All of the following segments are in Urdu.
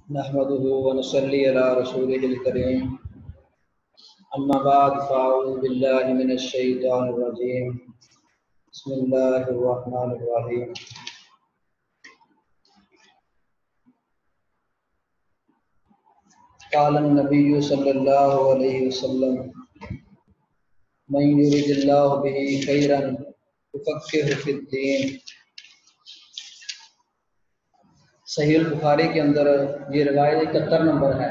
نحمده ونصلي على رسوله الكريم أما بعد فأعوذ بالله من الشيطان الرجيم بسم الله الرحمن الرحيم قال النبي صلى الله عليه وسلم من يريد الله به خيرا يفقهه في الدين۔ صحیح البخاری کے اندر یہ روایت 71 نمبر ہے۔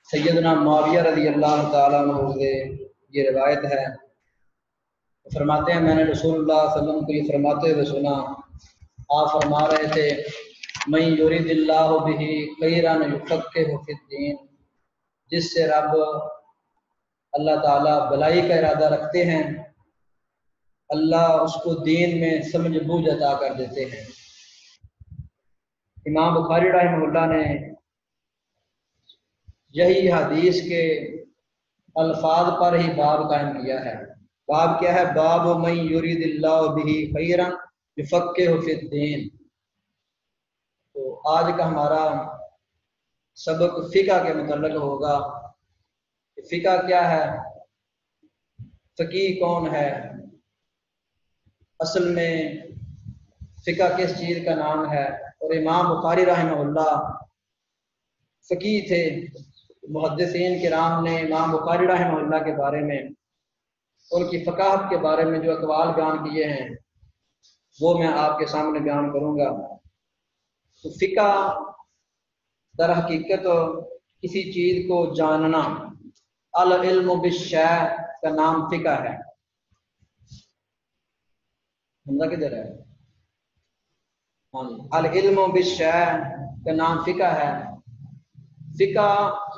سیدنا معاویہ رضی اللہ تعالیٰ عنہ سے یہ روایت ہے، فرماتے ہیں میں نے رسول اللہ صلی اللہ علیہ وسلم کو یہ فرماتے ہوئے سنا، آپ فرما رہے تھے من یرید اللہ بہ خیرا یفقہہ فی الدین، جس سے رب اللہ تعالیٰ بھلائی کا ارادہ رکھتے ہیں اللہ اس کو دین میں سمجھ بوجھ عطا کر دیتے ہیں۔ امام بخاری رحمہ اللہ نے یہی حدیث کے الفاظ پر ہی باب قائم کیا ہے۔ باب کیا ہے؟ باب من یرید اللہ بہ خیرا یفقہہ فی الدین۔ تو آج کا ہمارا سبق فقہ کے متعلق ہوگا۔ فقہ کیا ہے؟ فقیہ کون ہے؟ اصل میں فقہ کس چیز کا نام ہے؟ اور امام بخاری رحمہ اللہ فقیہ تھے۔ محدثین کرام نے امام بخاری رحمہ اللہ کے بارے میں، ان کی فقاہت کے بارے میں جو اقوال بیان کیے ہیں وہ میں آپ کے سامنے بیان کروں گا۔ تو فقہ در حقیقت کسی چیز کو جاننا، العلم بالشیء کا نام فقہ ہے۔ حمزہ کدھر ہے؟ العلم بالشیء کا نام فقہ ہے۔ فقہ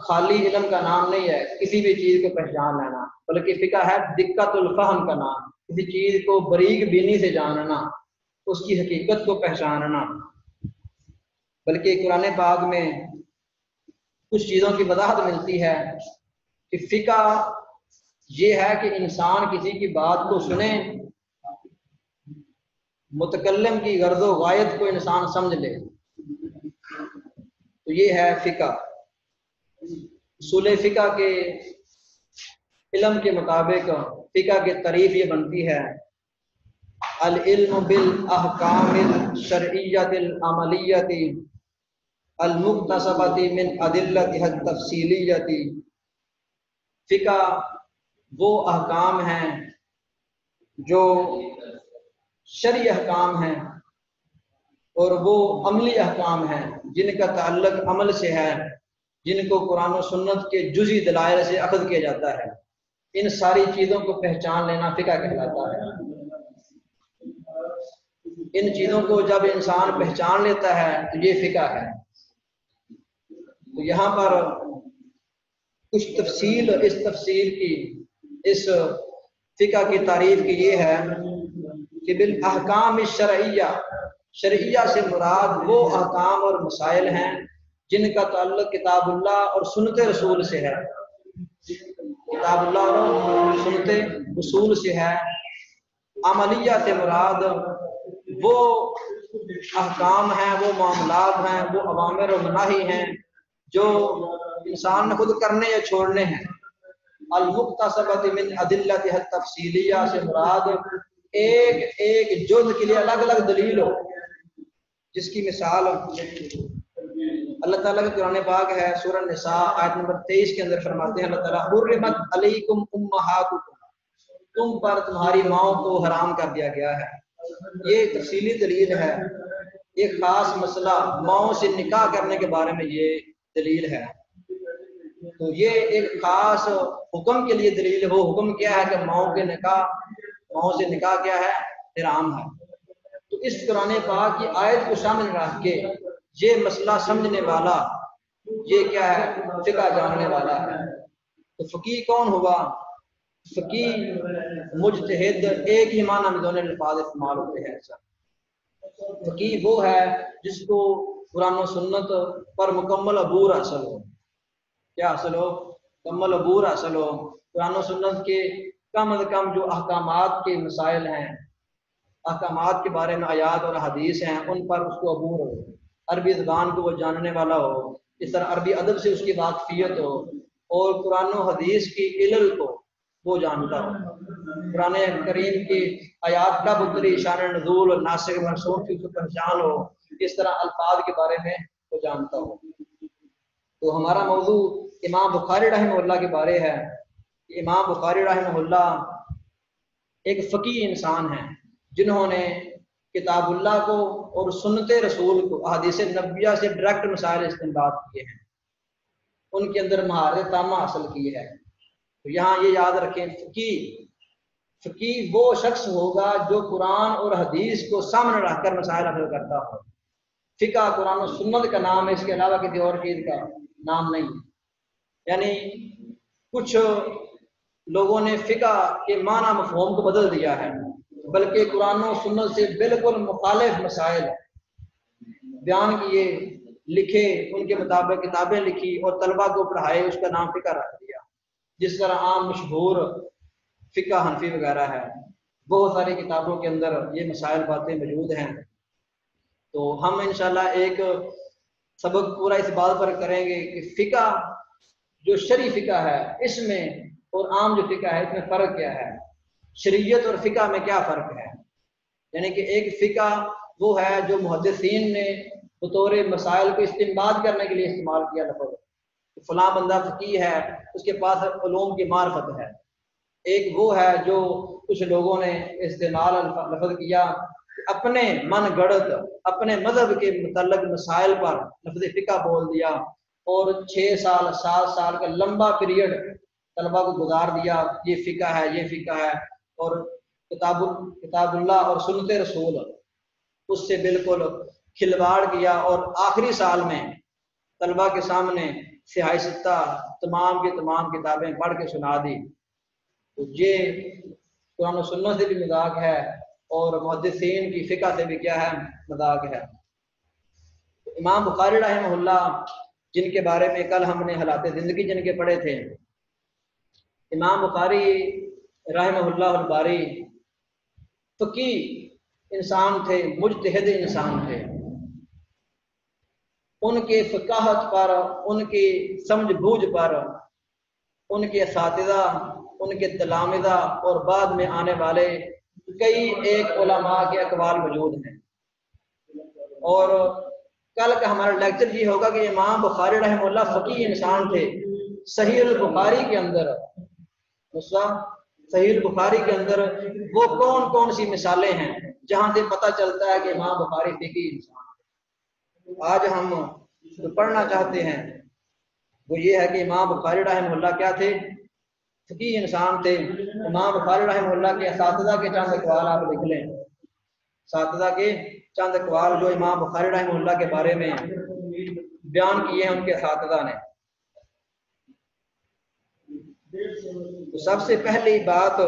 خالی علم کا نام نہیں ہے، کسی بھی چیز کو پہچان لینا، بلکہ فقہ ہے دقت الفہم کا نام، کسی چیز کو باریک بینی سے جاننا، اس کی حقیقت کو پہچاننا۔ بلکہ قرآن پاک میں کچھ چیزوں کی وضاحت ملتی ہے کہ فقہ یہ ہے کہ انسان کسی کی بات کو سنے، متکلم کی غرض و غایت کو انسان سمجھ لے، تو یہ ہے فقہ۔ اصول فقہ کے علم کے مطابق فقہ کی تعریف یہ بنتی ہے العلم بالاحکام الشرعیۃ العملیۃ المقتصبۃ من ادلتها التفصیلیۃ۔ فقہ وہ احکام ہیں جو شرعی احکام ہیں اور وہ عملی احکام ہیں جن کا تعلق عمل سے ہے، جن کو قرآن و سنت کے جزئی دلائل سے اخذ کیا جاتا ہے۔ ان ساری چیزوں کو پہچان لینا فقہ کہلاتا ہے۔ ان چیزوں کو جب انسان پہچان لیتا ہے تو یہ فقہ ہے۔ تو یہاں پر کچھ تفصیل، اس تفصیل کی، اس فقہ کی تعریف کی یہ ہے کہ بالاحکام الشرعیہ، شرعیہ سے مراد وہ احکام اور مسائل ہیں جن کا تعلق کتاب اللہ اور سنت رسول سے ہے، کتاب اللہ اور سنت رسول سے ہے۔ عملیہ سے مراد وہ احکام ہیں، وہ معاملات ہیں، وہ اوامر و مناہی ہیں جو انسان نے خود کرنے یا چھوڑنے ہیں۔ المقتصبۃ من ادلتها التفصیلیہ سے مراد ایک ایک جز کے لیے الگ الگ دلیل ہو، جس کی مثال اللہ تعالیٰ کا قرآن پاک ہے، سورہ نساء آیت نمبر 23 کے اندر فرماتے ہیں اللہ تعالیٰ حرمت علیکم امہاتکم، تم پر تمہاری ماؤں کو حرام کر دیا گیا ہے۔ یہ تفصیلی دلیل ہے، ایک خاص مسئلہ ماؤں سے نکاح کرنے کے بارے میں یہ دلیل ہے۔ تو یہ ایک خاص حکم کے لیے دلیل ہے۔ وہ حکم کیا ہے کہ ماؤں کے نکاح، ماؤں سے نکاح کیا ہے؟ حرام ہے۔ تو اس قرآن پاک کی آیت کو سامنے رکھ کے یہ مسئلہ سمجھنے والا یہ کیا ہے؟ فقہ جاننے والا ہے۔ تو فقیہ کون ہوا؟ فقیہ مجتہد، ایک ہی معنی میں دونوں الفاظ استعمال ہوتے ہیں۔ فقیہ وہ ہے جس کو قرآن و سنت پر مکمل عبور حاصل ہو۔ کیا حاصل ہو؟ مکمل عبور حاصل ہو۔ قرآن و سنت کے کم از کم جو احکامات کے مسائل ہیں، احکامات کے بارے میں آیات اور حدیث ہیں، ان پر اس کو عبور ہو۔ عربی زبان کو وہ جاننے والا ہو، اس طرح عربی ادب سے اس کی واقفیت ہو، اور قرآن و حدیث کی علل کو وہ جانتا ہو، قرآن کریم کی آیات کب اتری، شان نزول، ناسخ منسوخ کی پہچان ہو، اس طرح الفاظ کے بارے میں وہ جانتا ہو۔ تو ہمارا موضوع امام بخاری رحمہ اللہ کے بارے ہے۔ امام بخاری رحمہ اللہ ایک فقیہ انسان ہیں جنہوں نے کتاب اللہ کو اور سنت رسول کو، احادیث نبویہ سے ڈائریکٹ مسائل استنباط کیے ہیں، ان کے اندر مہارت تامہ حاصل کی ہے۔ تو یہاں یہ یاد رکھیں، فقیہ وہ شخص ہوگا جو قرآن اور حدیث کو سامنے رکھ کر مسائل حل کرتا ہو۔ فقہ قرآن و سنت کا نام ہے، اس کے علاوہ کسی اور چیز کا نام نہیں۔ یعنی کچھ لوگوں نے فقہ کے معنی مفہوم کو بدل دیا ہے، بلکہ قرآن و سنت سے بالکل مخالف مسائل بیان کیے، لکھے، ان کے مطابق کتابیں لکھی اور طلبہ کو پڑھائے، اس کا نام فقہ رکھ دیا۔ جس طرح عام مشہور فقہ حنفی وغیرہ ہے، بہت ساری کتابوں کے اندر یہ مسائل باتیں موجود ہیں۔ تو ہم انشاءاللہ ایک سبق پورا اس بات پر کریں گے کہ فقہ جو شرعی فقہ ہے اس میں اور عام جو فقہ ہے اس میں فرق کیا ہے، شریعت اور فقہ میں کیا فرق ہے۔ یعنی کہ ایک فقہ وہ ہے جو محدثین نے بطور مسائل کو استنباط کرنے کے لیے استعمال کیا لفظ، فلاں بندہ فقیہ ہے، اس کے پاس علوم کی معرفت ہے۔ ایک وہ ہے جو کچھ لوگوں نے استعمال لفظ کیا، اپنے من گڑت اپنے مذہب کے متعلق مسائل پر لفظ فقہ بول دیا، اور 6 سال 7 سال کا لمبا پیریڈ طلبہ کو گزار دیا، یہ فقہ ہے، یہ فقہ ہے، اور کتاب اللہ اور سنت رسول اس سے بالکل کھلواڑ کیا، اور آخری سال میں طلبہ کے سامنے صحاح ستہ تمام کی تمام کتابیں پڑھ کے سنا دی۔ تو یہ قرآن و سنت سے بھی مذاق ہے، اور محدثین کی فقہ سے بھی کیا ہے، مذاق ہے۔ امام بخاری رحمہ اللہ جن کے بارے میں کل ہم نے حالات زندگی جن کے پڑھے تھے، امام بخاری رحمہ اللہ الباری فقیہ انسان تھے، مجتہد انسان تھے۔ ان کے فقاہت پر، ان کی سمجھ بوجھ پر، ان کے اساتذہ، ان کے تلامذہ اور بعد میں آنے والے کئی ایک علماء کے اقوال موجود ہیں۔ اور کل کا ہمارا لیکچر یہ ہوگا کہ امام بخاری رحمہ اللہ فقیہ انسان تھے۔ صحیح البخاری کے اندر صحیح البخاری کے اندر وہ کون کون سی مثالیں ہیں جہاں سے پتہ چلتا ہے کہ امام بخاری فقیہ انسان ہے۔ آج ہم جو پڑھنا چاہتے ہیں وہ یہ ہے کہ امام بخاری رحمہ اللہ کیا تھے، فقیہ انسان تھے۔ امام بخاری رحمہ اللہ کے اساتذہ کے چند اقوال آپ لکھ لیں، اساتذہ کے چند اقوال جو امام بخاری رحمہ اللہ کے بارے میں بیان کیے ہیں ان کے اساتذہ نے۔ تو سب سے پہلی بات،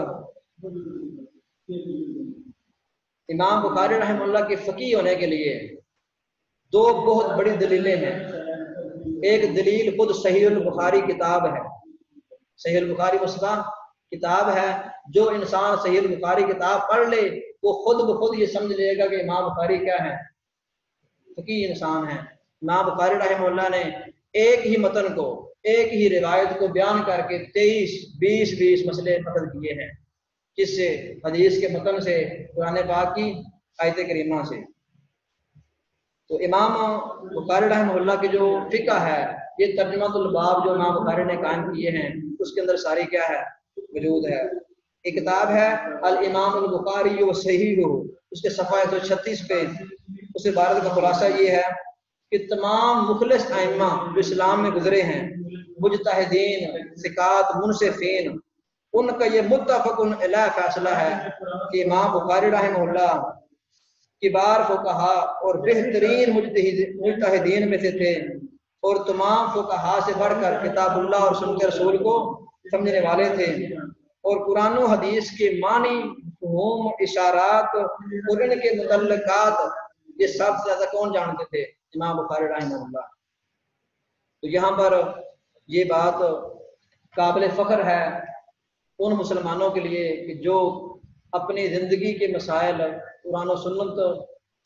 امام بخاری رحمہ اللہ کے فقیہ ہونے کے لیے 2 بہت بڑی دلیلیں ہیں۔ ایک دلیل خود صحیح البخاری کتاب ہے، صحیح البخاری مسئلہ کتاب ہے، جو انسان صحیح البخاری کتاب پڑھ لے وہ خود بخود یہ سمجھ لے گا کہ امام بخاری کیا ہے، فقیہ انسان ہے۔ امام بخاری رحمہ اللہ نے ایک ہی متن کو، ایک ہی روایت کو بیان کر کے 23-20 مسئلے نقل کیے ہیں، جس سے حدیث کے متن سے، قرآن پاک کی آیت کریمہ سے۔ تو امام بخاری رحمہ اللہ کی جو فقہ ہے، یہ ترجمۃ الباب جو امام بخاری نے قائم کیے ہیں اس کے اندر ساری کیا ہے، موجود ہے۔ ایک کتاب ہے الامام البخاری و صحیح، اس کے صفحہ 136 پہ اس عبارت کا خلاصہ یہ ہے کہ تمام مخلص ائمہ جو اسلام میں گزرے ہیں، مجتہدین، ثقات، منصفین، ان کا یہ متفق علیہ فیصلہ ہے کہ امام بخاری رحمہ اللہ کبار فقہا اور بہترین مجتہدین میں سے تھے، اور تمام فقہا سے بڑھ کر کتاب اللہ اور سنت رسول کو سمجھنے والے تھے، اور قرآن و حدیث کے معنی، مفہوم، اشارات اور ان کے متعلقات یہ سب سے زیادہ کون جانتے تھے، امام بخاری رحمہ اللہ۔ تو یہاں پر یہ بات قابل فخر ہے ان مسلمانوں کے لیے کہ جو اپنی زندگی کے مسائل قرآن و سنت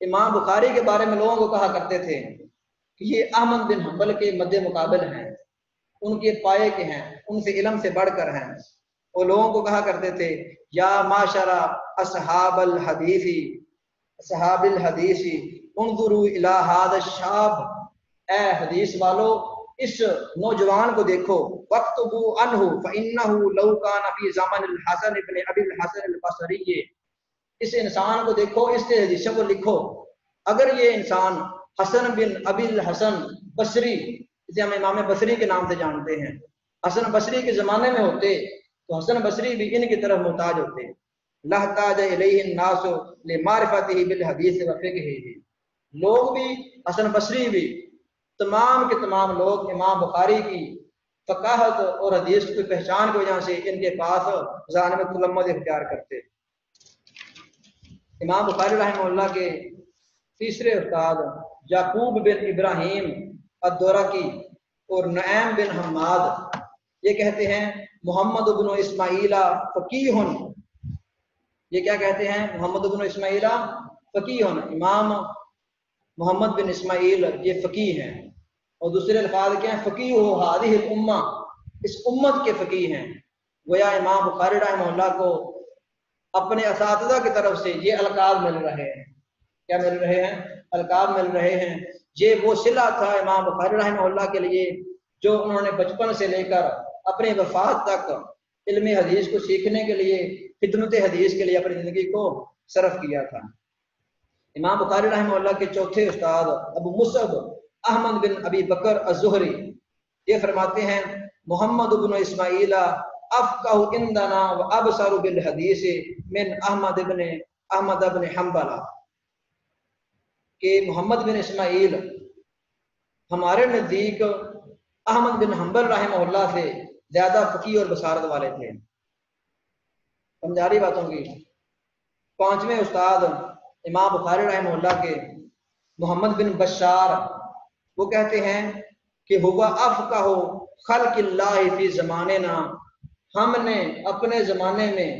امام بخاری کے بارے میں لوگوں کو کہا کرتے تھے کہ یہ احمد بن حنبل کے مد مقابل ہیں، ان کے پائے کے ہیں، ان سے علم سے بڑھ کر ہیں۔ وہ لوگوں کو کہا کرتے تھے یا معاشر اصحاب الحدیث اصحاب الحدیث انظروا الی ھذا الشاب، اے حدیث والو اس نوجوان کو دیکھو، وَاكْتُبُوا عَنْهُ فَإِنَّهُ لَوْ كَانَ فِي زَمَنِ الْحَسَنِ بْنِ أَبِي الْحَسَنِ الْبَصْرِيِّ، اس انسان کو دیکھو، اس کے حدیثوں کو لکھو، اگر یہ انسان حسن بن ابی الحسن بصری، جسے ہم امام بصری کے نام سے جانتے ہیں، حسن بصری کے زمانے میں ہوتے تو حسن بصری بھی ان کی طرف محتاج ہوتے، لَحْتَاجَ إِلَيْهِ النَّاسُ لِمَعْرِفَتِهِ بِالْحَدِيثِ وَفِقْهِهِ، لوگ بھی حسن بصری بھی تمام کے تمام لوگ امام بخاری کی فقاہت اور حدیث کی پہچان کی وجہ سے ان کے پاس جانب تلمذ اختیار کرتے۔ امام بخاری رحمہ اللہ کے تیسرے استاد یعقوب بن ابراہیم الدورقی اور نعیم بن حماد یہ کہتے ہیں محمد بن اسماعیل فقیہ، یہ کیا کہتے ہیں؟ محمد بن اسماعیل فقیہ، امام محمد بن اسماعیل یہ فقیہ ہیں، اور دوسرے الفاظ کیا ہیں؟ فقیہ ہذہ الامہ، اس امت کے فقیہ ہیں۔ گویا امام بخاری رحمہ اللہ کو اپنے اساتذہ کی طرف سے یہ القاب مل رہے ہیں۔ کیا مل رہے ہیں؟ القاب مل رہے ہیں۔ یہ وہ صلہ تھا امام بخاری رحمہ اللہ کے لیے جو انہوں نے بچپن سے لے کر اپنے وفات تک علم حدیث کو سیکھنے کے لیے، خدمت حدیث کے لیے اپنی زندگی کو صرف کیا تھا۔ امام بخاری رحمہ اللہ کے چوتھے استاد ابو مصعب احمد بن ابی بکر الزہری یہ فرماتے ہیں محمد بن اسماعیل افقہ عندنا وابصر بالحدیث من احمد بن حنبل، کہ محمد بن اسماعیل ہمارے نزدیک احمد بن حنبل رحمہ اللہ سے زیادہ فقیہ اور بصارت والے تھے۔ سمجھاری باتوں کی۔ پانچویں استاد امام بخاری رحمہ اللہ کے محمد بن بشار وہ کہتے ہیں کہ ہوا افقہ خلق اللہ فی زماننا، ہم نے اپنے زمانے میں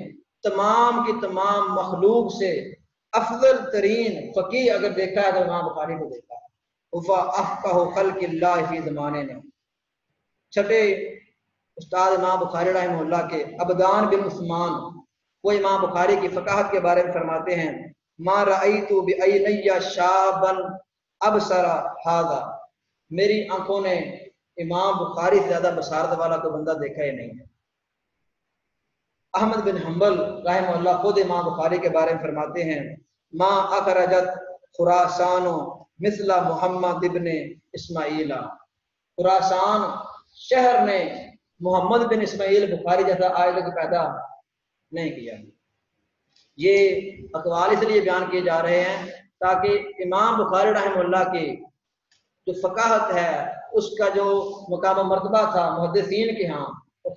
تمام کی تمام مخلوق سے افضل ترین فقیہ اگر دیکھا ہے تو امام بخاری کو دیکھا ہے۔ ہوا افقہ خلق اللہ فی زماننا۔ چھٹے استاد امام بخاری رحمہ اللہ کے عبدان بن عثمان وہ امام بخاری کی فقاہت کے بارے میں فرماتے ہیں ما رأیت بعینی شابا ابصر ھذا، میری آنکھوں نے امام بخاری سے زیادہ بصارت والا کوئی بندہ دیکھا ہی نہیں ہے۔ احمد بن حنبل رحمہ اللہ خود امام بخاری کے بارے میں فرماتے ہیں ما اخرجت خراسان مثل محمد ابن اسماعیل، خراسان شہر نے محمد بن اسماعیل بخاری جیسا آج تک پیدا نہیں کیا۔ یہ اقوال اس لیے بیان کیے جا رہے ہیں تاکہ امام بخاری رحمہ اللہ کی جو فقاہت ہے اس کا جو مقام و مرتبہ تھا محدثین کے ہاں،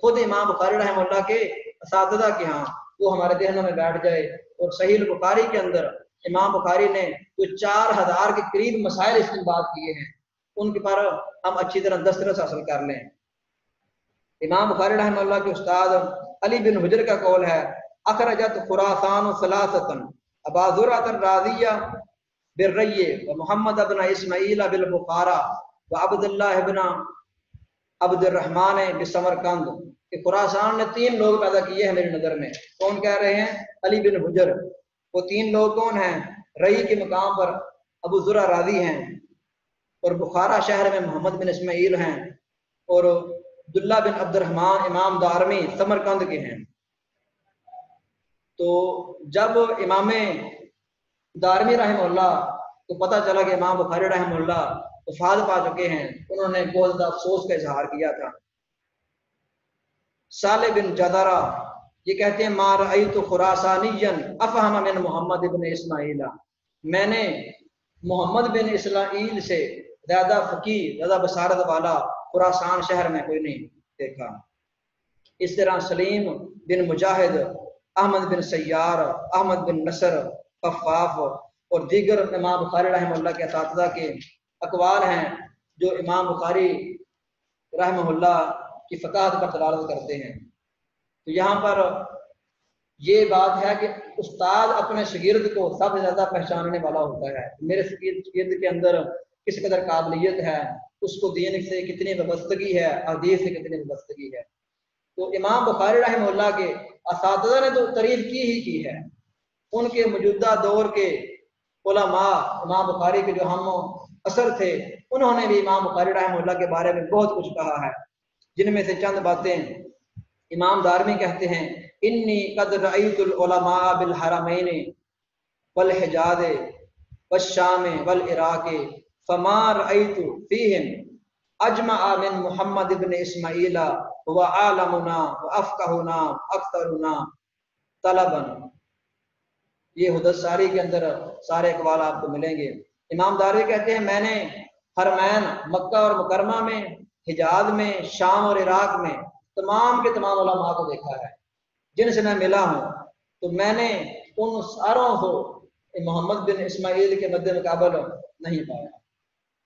خود امام بخاری رحمہ اللہ کے اساتذہ کے ہاں، وہ ہمارے ذہنوں میں بیٹھ جائے۔ اور صحیح البخاری کے اندر امام بخاری نے جو 4000 کے قریب مسائل استنباط کیے ہیں ان کے پر ہم اچھی طرح دسترس حاصل کر لیں۔ امام بخاری رحمہ اللہ کے استاد علی بن حجر کا قول ہے اخرجت خراسان ثلاثۃ ابا زرعۃ الرازیہ بالرئی ومحمد بن اسماعیل بالبخارا وعبد اللہ بن عبد الرحمن بسمرقند، کہ خراسان نے 3 لوگ پیدا کیے ہیں میری نظر میں۔ کون کہہ رہے ہیں؟ علی بن حجر۔ وہ 3 لوگ کون ہیں؟ رئی کے مقام پر ابو زرع راضی ہیں، اور بخارا شہر میں محمد بن اسماعیل ہیں، اور عبداللہ بن عبد الرحمن امام دارمی سمرقند کے ہیں۔ تو جب امام دارمی رحمہ اللہ کو پتہ چلا کہ امام بخاری رحمہ اللہ وفات پا چکے ہیں، انہوں نے بہت زیادہ افسوس کا اظہار کیا تھا۔ صالح بن جدرہ یہ کہتے ہیں ما رأیت خراسانیا افہم من محمد بن اسماعیل، میں نے محمد بن اسماعیل سے زیادہ فقیہ، زیادہ بصارت والا خراسان شہر میں کوئی نہیں دیکھا۔ اس طرح سلیم بن مجاہد، احمد بن سیار، احمد بن نصر خفاف اور دیگر امام بخاری رحمہ اللہ کے اساتذہ کے اقوال ہیں جو امام بخاری رحمہ اللہ کی فقاہت پر دلالت کرتے ہیں۔ تو یہاں پر یہ بات ہے کہ استاد اپنے شاگرد کو سب سے زیادہ پہچاننے والا ہوتا ہے، میرے شاگرد کے اندر کس قدر قابلیت ہے، اس کو دین سے کتنی وابستگی ہے، حدیث سے کتنی وابستگی ہے۔ تو امام بخاری رحمہ اللہ کے اساتذہ نے تو تعریف کی ہے، ان کے موجودہ دور کے علماء امام بخاری کے جو ہم اثر تھے انہوں نے بھی امام بخاری رحمہ اللہ کے بارے میں بہت کچھ کہا ہے، جن میں سے چند باتیں امام دارمی کہتے ہیں، انی قد رأیت العلماء بالحرمین والحجاز والشام والعراق فما رأیت فیہم اجمع من محمد ابن اسماعیل وعالمنا وافقہنا اکثرنا طلبا۔ یہ حدث ساری کے اندر سارے اقوال آپ کو ملیں گے۔ امام دارمی کہتے ہیں میں نے حرمین مکہ اور مکرمہ میں، حجاز میں، شام اور عراق میں تمام کے تمام علماء کو دیکھا ہے جن سے میں ملا ہوں، تو میں نے ان ساروں کو محمد بن اسماعیل کے مد مقابل نہیں پایا۔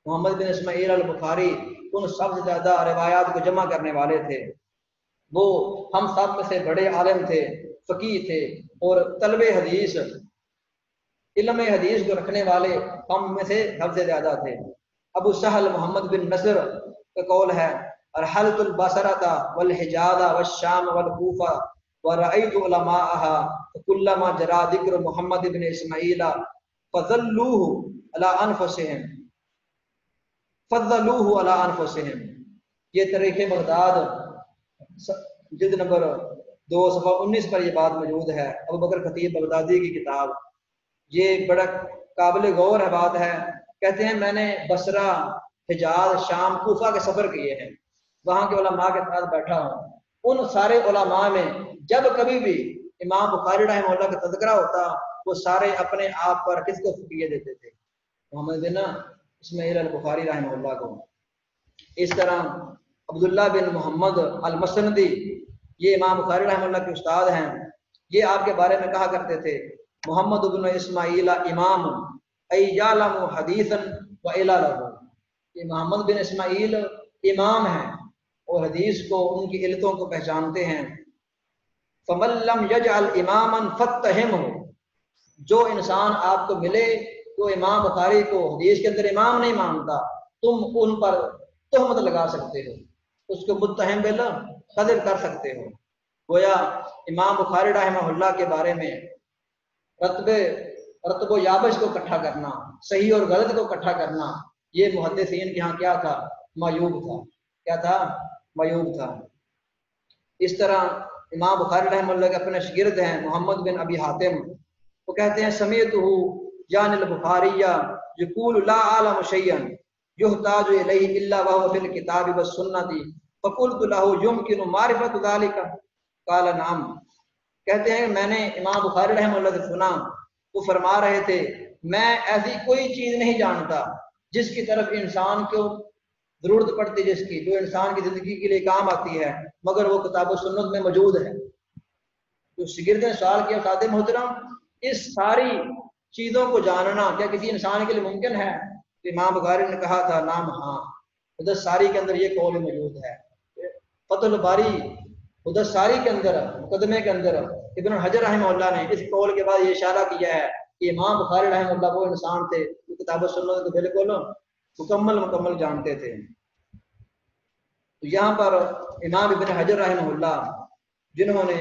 محمد بن اسماعیل البخاری ان سب سے زیادہ روایات کو جمع کرنے والے تھے، وہ ہم سب میں سے بڑے عالم تھے، فقیہ تھے، اور طلب حدیث علم حدیث کو رکھنے والے ہم میں سے سب سے زیادہ تھے۔ ابو سہل محمد بن نصر کا قول ہے، ارحلت البصرۃ والحجاز والشام والکوفہ ورأیت علماءها كلما جرى ذکر محمد بن اسماعیل فضلوه على انفسهم۔ یہ تاریخ بغداد جلد نمبر 2 صفحہ 19 پر یہ بات موجود ہے، ابو بکر خطیب بغدادی کی کتاب۔ یہ بڑا قابل غور ہے بات ہے، کہتے ہیں میں نے بصرہ، حجاز، شام، کوفہ کے سفر کیے ہیں، وہاں کے علماء کے ساتھ بیٹھا ہوں، ان سارے علماء میں جب کبھی بھی امام بخاری رحمہ اللہ کا تذکرہ ہوتا وہ سارے اپنے آپ پر کس کو فقیہ دیتے تھے؟ محمد بن اسماعیل البخاری رحمہ اللہ کو۔ اس طرح عبداللہ بن محمد المسندی، یہ امام بخاری رحمہ اللہ کے استاد ہیں، یہ آپ کے بارے میں کہا کرتے تھے محمد بن اسماعیل امام ای یعلم حدیثا و عللہ، یہ محمد بن اسماعیل امام ہیں اور حدیث کو ان کی علتوں کو پہچانتے ہیں۔ فمن لم یجعل اماما فتہمہ، جو انسان آپ کو ملے تو امام بخاری کو حدیث کے اندر امام نہیں مانتا، تم ان پر تہمت لگا سکتے ہو، اس کو متہم بالقذف کر سکتے ہو۔ گویا امام بخاری رحمہ اللہ کے بارے میں رتب و یابش کو اکٹھا کرنا، صحیح اور غلط کو اکٹھا کرنا، یہ محدثین کے ہاں کیا تھا؟ معیوب تھا۔ کیا تھا؟ معیوب تھا۔ اس طرح امام بخاری رحمہ اللہ کے اپنے شاگرد ہیں محمد بن ابی حاتم، وہ کہتے ہیں سمیتہ یعنی البخاری یقول لا اعلم شیئا یحتاج الیہ الا وهو فی الکتاب والسنۃ فقلت له یمکن معرفۃ ذلک قال نعم۔ کہتے ہیں میں نے امام بخاری رحمہ اللہ سے سنا، وہ فرما رہے تھے میں ایسی کوئی چیز نہیں جانتا جس کی طرف انسان کو ضرورت پڑتی، جس کی جو انسان کی زندگی کے لیے کام آتی ہے، مگر وہ کتاب و سنت میں موجود ہے۔ تو شاگرد نے سوال کیا خادم محترم اس ساری چیزوں کو جاننا کیا کسی انسان کے لیے ممکن ہے؟ تو امام بخاری نے کہا تھا نام ہاں، حدث ساری کے اندر یہ قول موجود ہے۔ فتح الباری حدث ساری کے اندر مقدمے کے اندر ابن حجر رحمہ اللہ نے اس قول کے بعد یہ اشارہ کیا ہے کہ امام بخاری رحمہ اللہ وہ انسان تھے جو کتاب و سنت کو بالکل مکمل جانتے تھے۔ تو یہاں پر امام ابن حجر رحمہ اللہ جنہوں نے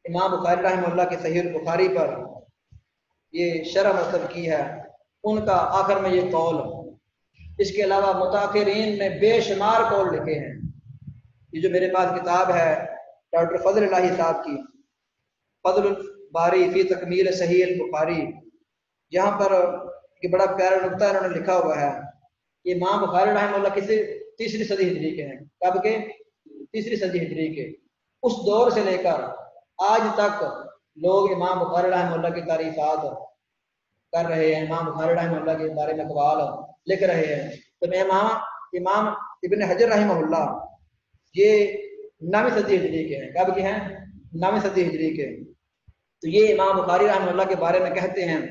امام بخاری رحمہ اللہ کے صحیح البخاری پر یہ شرح مرتب کی ہے، ان کا آخر میں یہ قول، اس کے علاوہ متاخرین نے بے شمار قول لکھے ہیں۔ یہ جو میرے پاس کتاب ہے ڈاکٹر فضل الہی صاحب کی فضل الباری فی تکمیل صحیح البخاری، یہاں پر ایک بڑا پیارا نقطہ انہوں نے لکھا ہوا ہے کہ امام بخاری رحمہ اللہ کسی 3ری صدی ہجری کے ہیں۔ کب کے؟ 3ری صدی ہجری کے۔ اس دور سے لے کر آج تک لوگ امام بخاری رحمہ اللہ کی تعریفات کر رہے ہیں، امام بخاری رحمہ اللہ کے بارے میں اقوال لکھ رہے ہیں۔ تو امام ابن حجر رحمہ اللہ یہ 9ویں صدی ہجری کے ہیں۔ کب کے ہیں؟ 9ویں صدی ہجری کے۔ تو یہ امام بخاری رحمہ اللہ کے بارے میں کہتے ہیں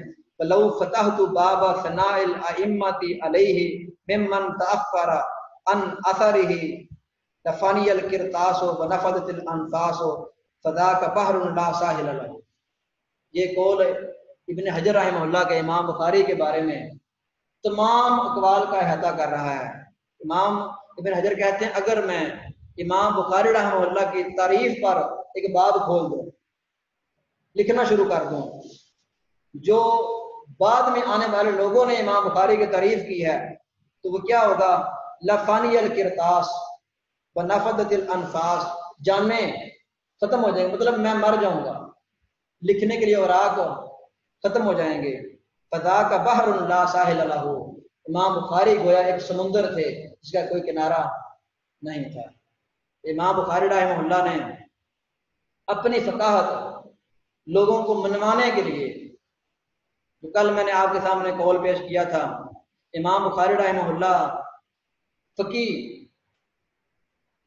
فلو فتحت باب ثناء الائمۃ علیہ ممن تأخر عن اثرہ لفانی القرطاس ونفدت الانفاس فدا کا بحر لا ساحل لہ۔ یہ قول ابن حجر رحمہ اللہ کے امام بخاری کے بارے میں تمام اقوال کا احاطہ کر رہا ہے۔ امام ابن حجر کہتے ہیں اگر میں امام بخاری رحمہ اللہ کی تعریف پر ایک باب کھول دوں، لکھنا شروع کر دوں، جو بعد میں آنے والے لوگوں نے امام بخاری کی تعریف کی ہے، تو وہ کیا ہوگا؟ لفانی الکرتاس ونفدت الانفاس، جانیں ختم ہو جائیں گے، مطلب میں مر جاؤں گا، لکھنے کے لیے اوراق ختم ہو جائیں گے۔ فدا کا بحر لا ساحل لہ، امام بخاری گویا ایک سمندر تھے جس کا کوئی کنارہ نہیں تھا۔ امام بخاری رحمہ اللہ نے اپنی فقاہت لوگوں کو منوانے کے لیے، جو کل میں نے آپ کے سامنے قول پیش کیا تھا، امام بخاری رحمہ اللہ فقیہ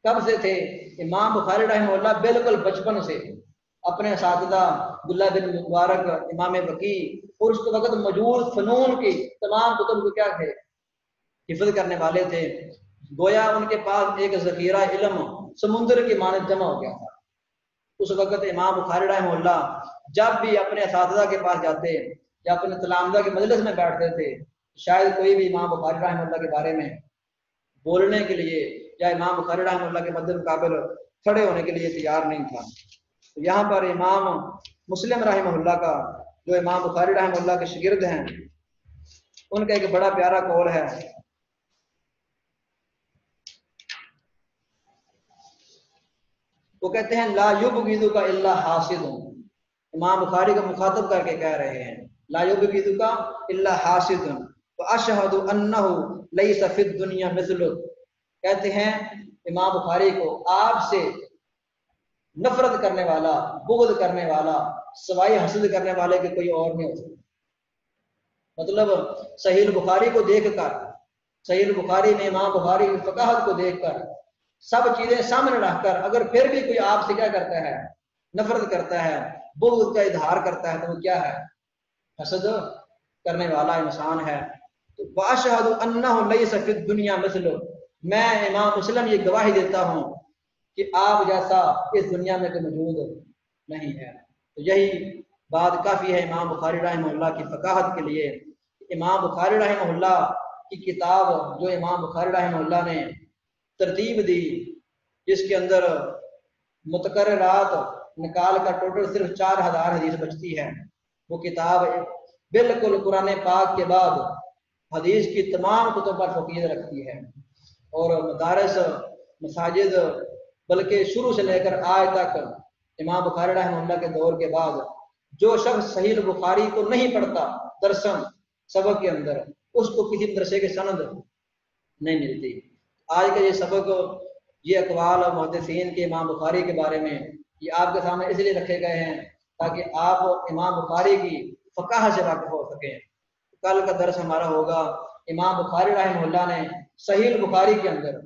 کب سے تھے؟ امام بخاری رحمہ اللہ بالکل بچپن سے اپنے اساتذہ عبداللہ بن مبارک امام وقی اور اس وقت موجود فنون کی تمام کتب کو کیا تھے؟ حفظ کرنے والے تھے۔ گویا ان کے پاس ایک ذخیرہ علم سمندر کی مانند جمع ہو گیا تھا۔ اس وقت امام بخاری رحمہ اللہ جب بھی اپنے اساتذہ کے پاس جاتے یا اپنے تلامذہ کے مجلس میں بیٹھتے تھے، شاید کوئی بھی امام بخاری رحمہ اللہ کے بارے میں بولنے کے لیے یا امام بخاری رحمہ اللہ کے مد مقابل کھڑے ہونے کے لیے تیار نہیں تھا۔ یہاں پر امام مسلم رحمہ اللہ کا، جو امام بخاری رحمہ اللہ کے شاگرد ہیں، ان کا ایک بڑا پیارا قول ہے۔ وہ کہتے ہیں لا یبغضک الا حاسد، امام بخاری کو مخاطب کر کے کہہ رہے ہیں لا یبغضک الا حاسد واشهد انه ليس في الدنيا مثلک، کہتے ہیں امام بخاری کو آپ سے نفرت کرنے والا، بغض کرنے والا، سوائے حسد کرنے والے کے کوئی اور نہیں ہو سکتا۔ مطلب صحیح بخاری کو دیکھ کر، صحیح بخاری میں امام بخاری کی فقاہت کو دیکھ کر، سب چیزیں سامنے رکھ کر اگر پھر بھی کوئی آپ سے کیا کرتا ہے؟ نفرت کرتا ہے، بغض کا اظہار کرتا ہے، تو وہ کیا ہے؟ حسد کرنے والا انسان ہے۔ تو واشهد انه ليس في الدنيا مثله، میں امام مسلم یہ گواہی دیتا ہوں کہ آپ جیسا اس دنیا میں کوئی موجود نہیں ہے۔ تو یہی بات کافی ہے امام بخاری رحمہ اللہ کی فقاہت کے لیے۔ امام بخاری رحمہ اللہ کی کتاب جو امام بخاری رحمہ اللہ نے ترتیب دی، جس کے اندر متکررات نکال کر ٹوٹل صرف 4000 حدیث بچتی ہے، وہ کتاب بالکل قرآن پاک کے بعد حدیث کی تمام کتب پر فوقیت رکھتی ہے۔ اور مدارس، مساجد، بلکہ شروع سے لے کر آج تک امام بخاری رحمہ اللہ کے دور کے بعد جو شخص صحیح بخاری کو نہیں پڑھتا درسن سبق کے اندر، اس کو کسی مدرسے کے سند نہیں ملتی۔ آج کا یہ سبق، یہ اقوال محدثین کے امام بخاری کے بارے میں، یہ آپ کے سامنے اس لیے رکھے گئے ہیں تاکہ آپ امام بخاری کی فقاہت سے واقف ہو سکیں۔ کل کا درس ہمارا ہوگا امام بخاری رحمہ اللہ نے صحیح بخاری کے اندر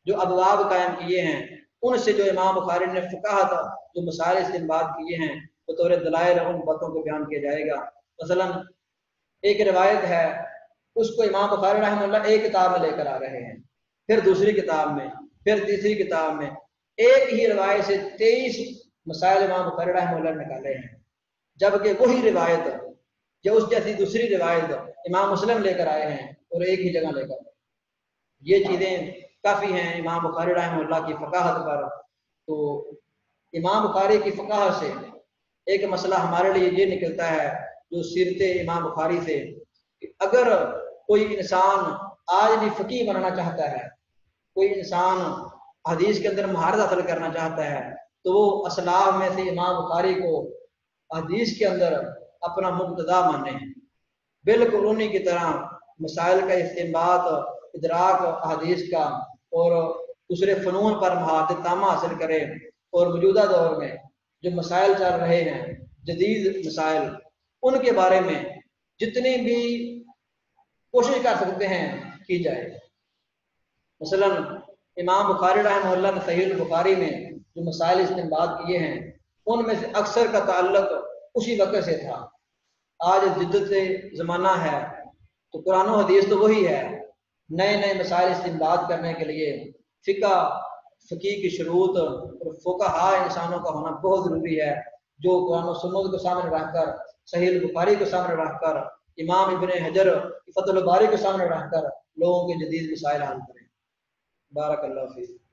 جو ابواب قائم کیے ہیں، ان سے جو امام بخاری نے فقاہت، جو مسائل استنباط کیے ہیں، بطور دلائل ان باتوں کو بیان کیا جائے گا۔ مثلا ایک روایت ہے، اس کو امام بخاری رحمہ اللہ ایک کتاب میں لے کر آ رہے ہیں، پھر دوسری کتاب میں، پھر تیسری کتاب میں، ایک ہی روایت سے 23 مسائل امام بخاری رحمہ اللہ نے نکالے ہیں، جبکہ وہی روایت یا اس جیسی دوسری روایت امام مسلم لے کر آئے ہیں اور ایک ہی جگہ لے کر۔ یہ چیزیں کافی ہیں امام بخاری رحمہ اللہ کی فقاہت پر۔ تو امام بخاری کی فقاہت سے ایک مسئلہ ہمارے لیے یہ نکلتا ہے جو سیرت امام بخاری سے، کہ اگر کوئی انسان آج بھی فقیہ بننا چاہتا ہے، کوئی انسان حدیث کے اندر مہارت حاصل کرنا چاہتا ہے، تو وہ اسلاف میں سے امام بخاری کو حدیث کے اندر اپنا مقتدا مانے، بالکل انہی کی طرح مسائل کا استنباط، ادراک حدیث کا اور دوسرے فنون پر مہارت تامہ حاصل کرے، اور موجودہ دور میں جو مسائل چل رہے ہیں، جدید مسائل، ان کے بارے میں جتنی بھی کوشش کر سکتے ہیں کی جائے۔ مثلا امام بخاری رحمہ اللہ نے صحیح البخاری میں جو مسائل استنباط کیے ہیں، ان میں سے اکثر کا تعلق اسی وقت سے تھا۔ آج جدت زمانہ ہے تو قرآن و حدیث تو وہی ہے، نئے نئے مسائل استنباط کرنے کے لیے فقہ، فقih کی شروط اور فقہا انسانوں کا ہونا بہت ضروری ہے، جو قرآن و سنت کو سامنے رکھ کر، صحیح البخاری کو سامنے رکھ کر، امام ابن حجر فتح الباری کو سامنے رکھ کر لوگوں کے جدید مسائل حل کریں۔ بارک اللہ فیک۔